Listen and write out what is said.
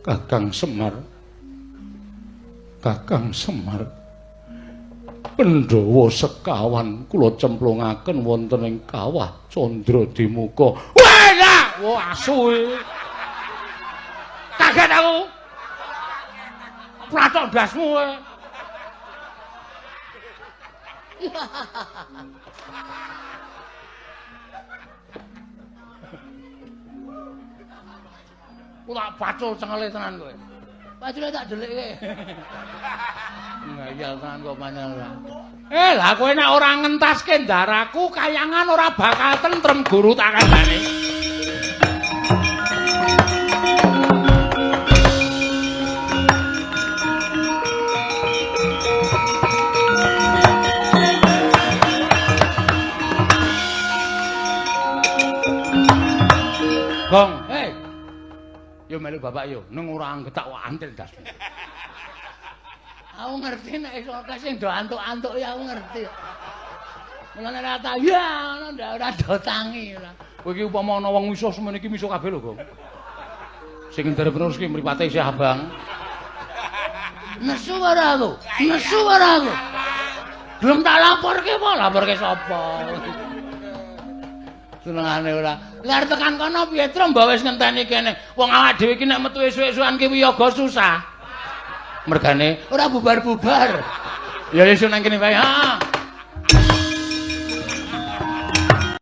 Kakang Semar. Kakang Semar. Pandhawa sekawan kula cemplungaken wonten ing kawah Candra-Dimuka. Wah, wah asu. Kaget aku. Platok dasmu kowe. Kula pacul cengele tenan kowe. Pacule tak delikke. Ngayal tenan kok panjenengan. Lah kowe nek ora ngentaske ndaraku kayangan ora bakal tentrem guru tak kandhani. Gong, yo melu bapak yo, nang ora anggetak wae antil das. Aku ngerti nek iso akeh sing do antuk-antuk ya aku ngerti. Mulane ra tak ya ngono ndak ora do tangi ora. Kowe iki upama ana wong misuh semene iki misuh kabeh lho, Gong. Sing ndere penerus ki mripate isih abang. Nesu ora aku. Nesu ora aku. Belum tak laporke apa? Laporke sapa? Senengane ora. Lah tekan kono piye Tru mbok wis ngenteni kene. Wong awak dhewe iki nek metu esuk-esukan ki wiyaga susah. Mergane ora bubar-bubar. Ya wis nang kene wae. Ha.